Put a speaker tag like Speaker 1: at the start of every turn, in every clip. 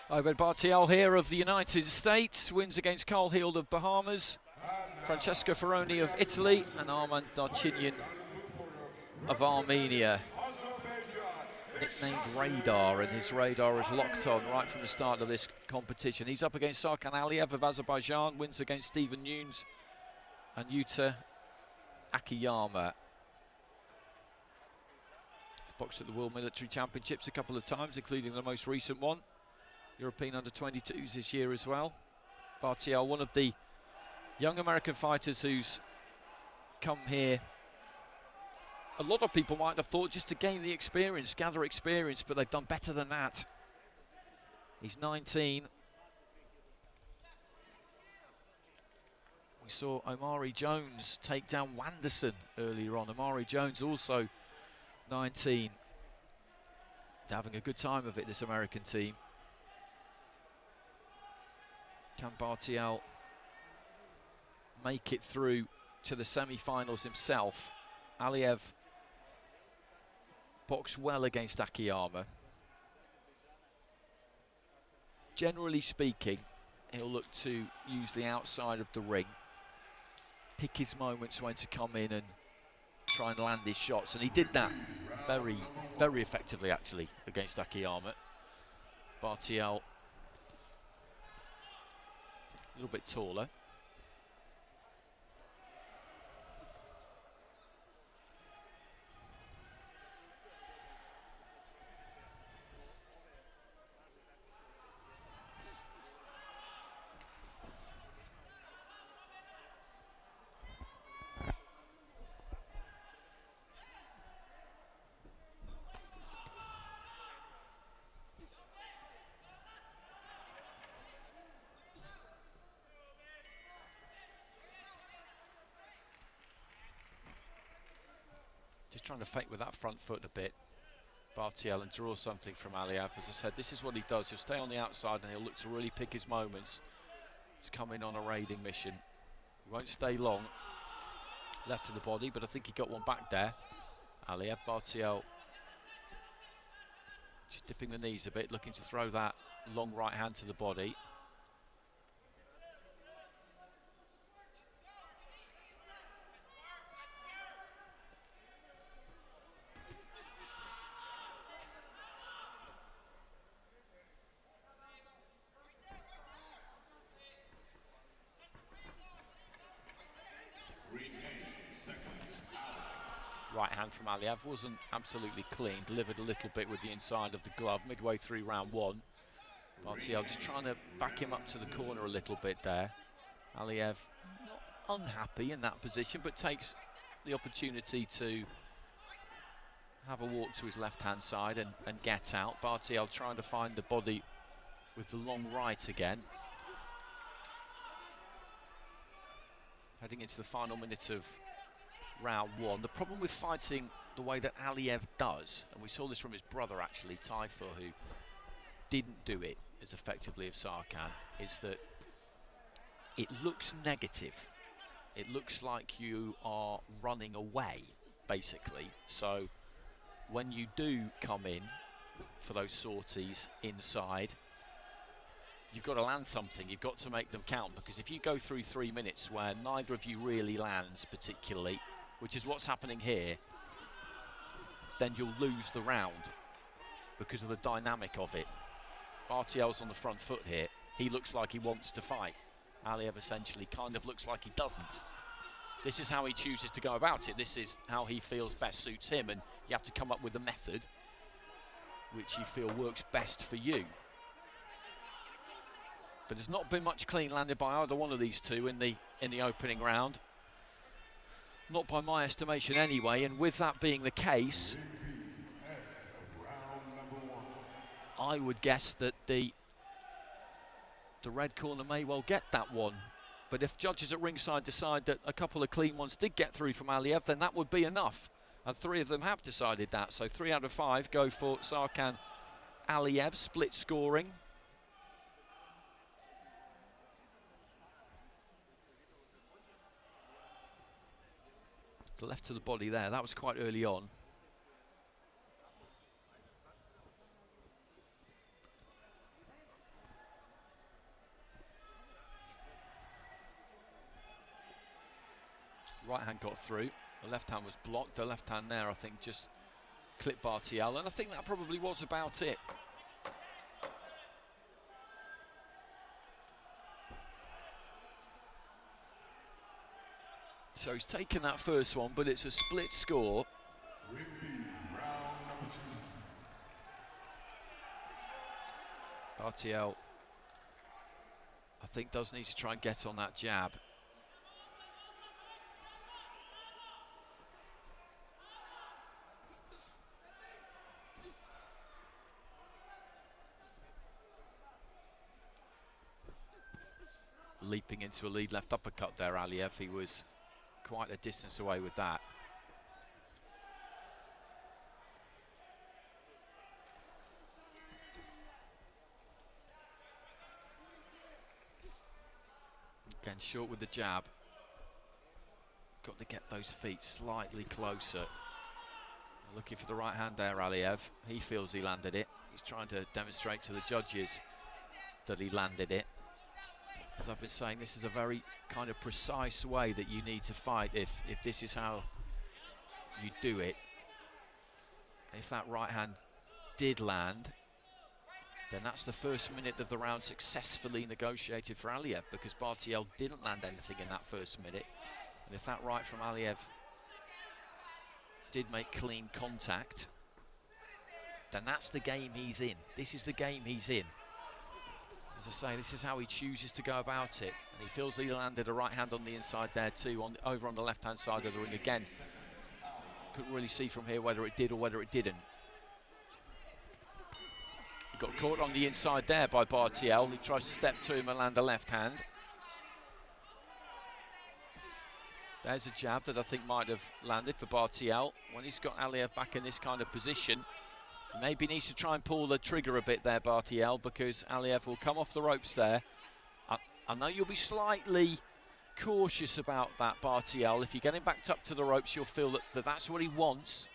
Speaker 1: Obed BARTEE-EL here of the United States, wins against Carl Heald of Bahamas, Francesco Ferroni of Italy, and Armand Darchinyan of Armenia. Nicknamed Radar, and his radar is locked on right from the start of this competition. He's up against Sarkhan ALIYEV of Azerbaijan, wins against Stephen Nunes and Yuta Akiyama. He's boxed at the World Military Championships a couple of times, including the most recent one. European under-22s this year as well. BARTEE-EL, one of the young American fighters who's come here. A lot of people might have thought just to gain the experience, gather experience, but they've done better than that. He's 19. We saw Omari Jones take down Wanderson earlier on. Omari Jones also 19. They're having a good time of it, this American team. Can BARTEE-EL make it through to the semi-finals himself? ALIYEV boxed well against Akiyama. Generally speaking, he'll look to use the outside of the ring, pick his moments when to come in and try and land his shots, and he did that very, very effectively actually against Akiyama. BARTEE-EL a little bit taller. Just trying to fake with that front foot a bit, BARTEE-EL, and draw something from ALIYEV. As I said, this is what he does. He'll stay on the outside and he'll look to really pick his moments. He's coming on a raiding mission. He won't stay long. Left to the body, but I think he got one back there. ALIYEV, BARTEE-EL just dipping the knees a bit, looking to throw that long right hand to the body. Right hand from ALIYEV wasn't absolutely clean, delivered a little bit with the inside of the glove midway through round one. BARTEE-EL just trying to back him up to the corner a little bit there. ALIYEV not unhappy in that position, but takes the opportunity to have a walk to his left hand side and get out. BARTEE-EL trying to find the body with the long right again. Heading into the final minute of round one. The problem with fighting the way that ALIYEV does, and we saw this from his brother actually, Taifa, who didn't do it as effectively as Sarkhan, is that it looks negative. It looks like you are running away, basically. So when you do come in for those sorties inside, you've got to land something, you've got to make them count, because if you go through 3 minutes where neither of you really lands particularly, which is what's happening here, then you'll lose the round because of the dynamic of it. BARTEE-EL's on the front foot here. He looks like he wants to fight. ALIYEV essentially kind of looks like he doesn't. This is how he chooses to go about it. This is how he feels best suits him, and you have to come up with a method which you feel works best for you. But there's not been much clean landed by either one of these two in the opening round. Not by my estimation anyway, and with that being the case, I would guess that the red corner may well get that one. But if judges at ringside decide that a couple of clean ones did get through from ALIYEV, then that would be enough. And 3 of them have decided that. So 3 out of 5 go for Sarkhan ALIYEV, split scoring. The left to the body there, that was quite early on. Right hand got through. The left hand was blocked. The left hand there, I think, just clipped BARTEE-EL, and I think that probably was about it. So he's taken that first one, but it's a split score. BARTEE-EL, I think, does need to try and get on that jab. Leaping into a lead left uppercut there, ALIYEV. He was quite a distance away with that. Again, short with the jab. Got to get those feet slightly closer. Looking for the right hand there, ALIYEV. He feels he landed it. He's trying to demonstrate to the judges that he landed it. As I've been saying, this is a very kind of precise way that you need to fight if this is how you do it. If that right hand did land, then that's the first minute of the round successfully negotiated for ALIYEV, because BARTEE-EL didn't land anything in that first minute. And if that right from ALIYEV did make clean contact, then that's the game he's in. This is the game he's in. As I say, this is how he chooses to go about it. And he feels he landed a right hand on the inside there too, over on the left-hand side of the ring again. Couldn't really see from here whether it did or whether it didn't. He got caught on the inside there by BARTEE-EL. He tries to step to him and land a left hand. There's a jab that I think might have landed for BARTEE-EL. When he's got ALIYEV back in this kind of position, maybe needs to try and pull the trigger a bit there, BARTEE-EL, because ALIYEV will come off the ropes there. I know you'll be slightly cautious about that, BARTEE-EL. If you get him backed up to the ropes, you'll feel that that's what he wants,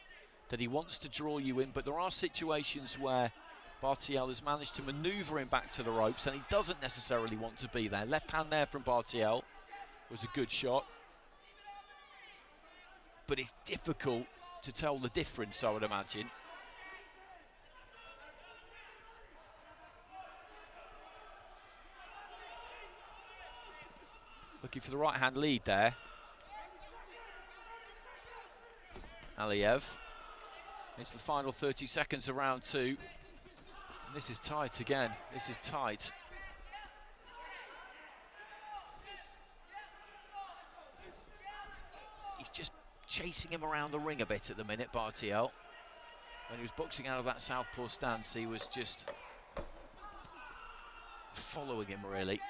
Speaker 1: that he wants to draw you in. But there are situations where BARTEE-EL has managed to manoeuvre him back to the ropes, and he doesn't necessarily want to be there. Left hand there from BARTEE-EL was a good shot. But it's difficult to tell the difference, I would imagine. Looking for the right hand lead there. ALIYEV. It's the final 30 seconds of round two. And this is tight again. This is tight. He's just chasing him around the ring a bit at the minute, BARTEE-EL. When he was boxing out of that southpaw stance, he was just following him, really.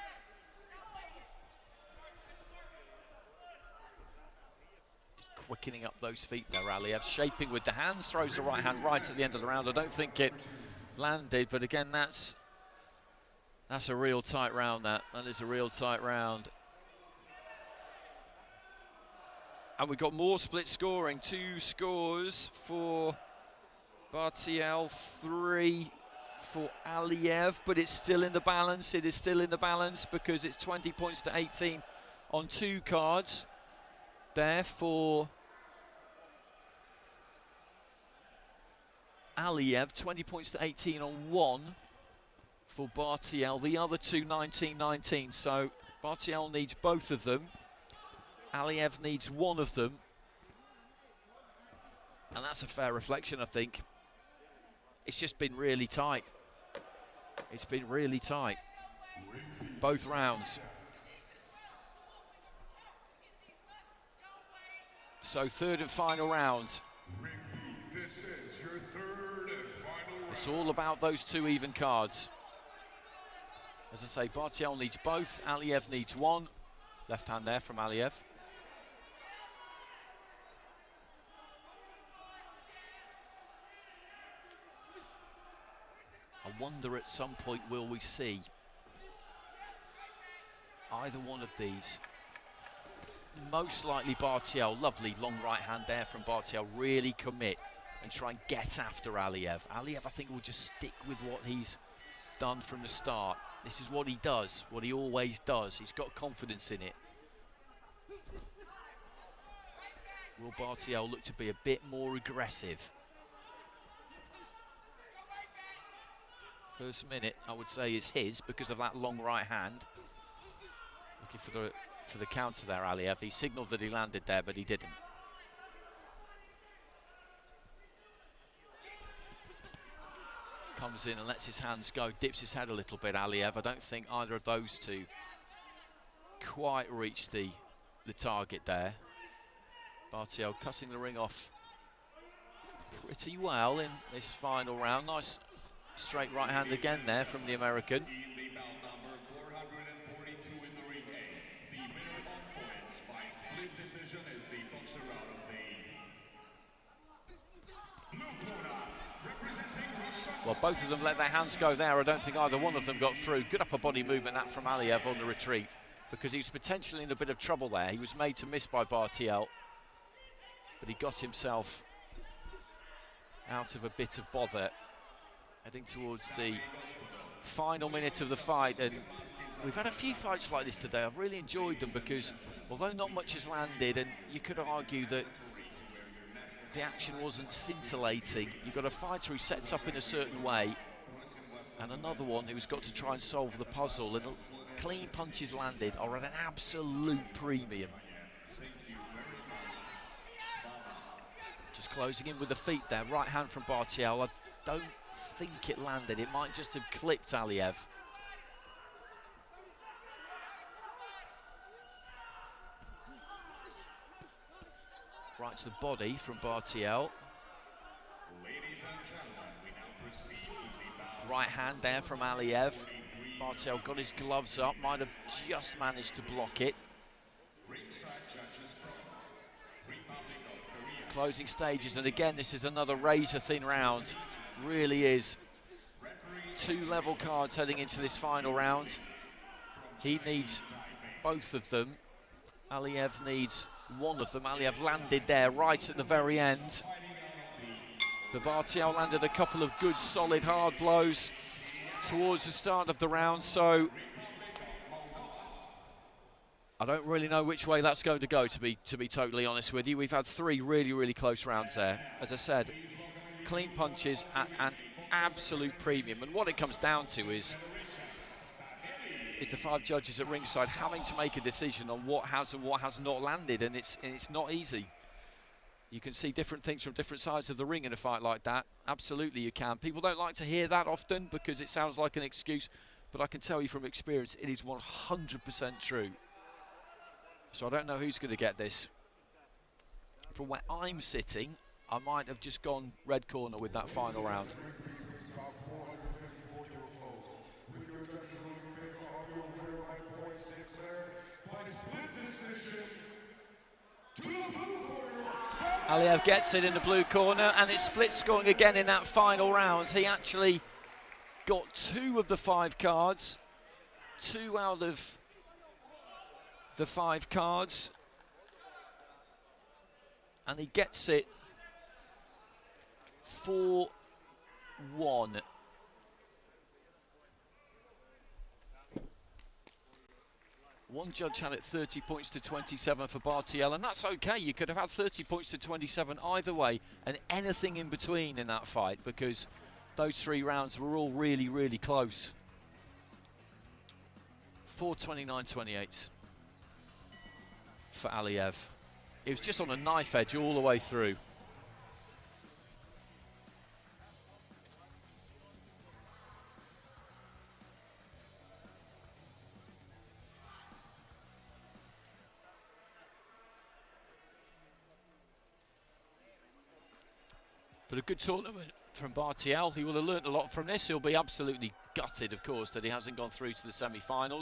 Speaker 1: Quickening up those feet there, ALIYEV. Shaping with the hands, throws the right hand right at the end of the round. I don't think it landed, but again, that's a real tight round, that is a real tight round. And we've got more split scoring. 2 scores for BARTEE-EL, 3 for ALIYEV, but it's still in the balance. It is still in the balance because it's 20 points to 18 on 2 cards. There for ALIYEV, 20 points to 18 on 1 for BARTEE-EL. The other 2, 19-19. So BARTEE-EL needs both of them. ALIYEV needs 1 of them. And that's a fair reflection, I think. It's just been really tight. It's been really tight. Both rounds. So third and final round.
Speaker 2: This is your third and final round.
Speaker 1: It's all about those 2 even cards. As I say, BARTEE-EL needs both. ALIYEV needs 1. Left hand there from ALIYEV. I wonder at some point will we see either one of these. Most likely BARTEE-EL. Lovely long right hand there from BARTEE-EL. Really commit and try and get after ALIYEV. ALIYEV, I think, will just stick with what he's done from the start. This is what he does, what he always does. He's got confidence in it. Will BARTEE-EL look to be a bit more aggressive? First minute, I would say, is his because of that long right hand. Looking for the counter there, ALIYEV. He signalled that he landed there, but he didn't. Comes in and lets his hands go, dips his head a little bit, ALIYEV. I don't think either of those two quite reached the target there. BARTEE-EL cutting the ring off pretty well in this final round. Nice straight right hand again there from the American. Well, both of them let their hands go there. I don't think either one of them got through. Good upper body movement that from ALIYEV on the retreat, because he was potentially in a bit of trouble there. He was made to miss by BARTEE-EL, but he got himself out of a bit of bother. Heading towards the final minute of the fight, and we've had a few fights like this today. I've really enjoyed them because although not much has landed, and you could argue that the action wasn't scintillating, you've got a fighter who sets up in a certain way and another one who's got to try and solve the puzzle, and clean punches landed are at an absolute premium. Just closing in with the feet there, right hand from BARTEE-EL. I don't think it landed, it might just have clipped ALIYEV. Right to the body from BARTEE-EL. Right hand there from ALIYEV. BARTEE-EL got his gloves up, might have just managed to block it. Closing stages, and again this is another razor thin round. Really is. Two level cards heading into this final round. He needs both of them. ALIYEV needs one of them. ALIYEV landed there right at the very end. But BARTEE-EL landed a couple of good solid hard blows towards the start of the round, so I don't really know which way that's going to go, to be totally honest with you. We've had three really close rounds there. As I said, clean punches at an absolute premium, and what it comes down to is the five judges at ringside having to make a decision on what has and what has not landed, and it's not easy. You can see different things from different sides of the ring in a fight like that. Absolutely you can. People don't like to hear that often because it sounds like an excuse, but I can tell you from experience it is 100% true. So I don't know who's going to get this. From where I'm sitting, I might have just gone red corner with that final round. ALIYEV gets it in the blue corner, and it's split scoring again in that final round. He actually got 2 of the 5 cards, 2 out of the 5 cards, and he gets it 4-1. One judge had it 30 points to 27 for BARTEE-EL, and that's okay. You could have had 30 points to 27 either way, and anything in between in that fight, because those 3 rounds were all really close. 4:29.28 for ALIYEV. It was just on a knife edge all the way through. But a good tournament from BARTEE-EL. He will have learnt a lot from this. He'll be absolutely gutted, of course, that he hasn't gone through to the semi-finals.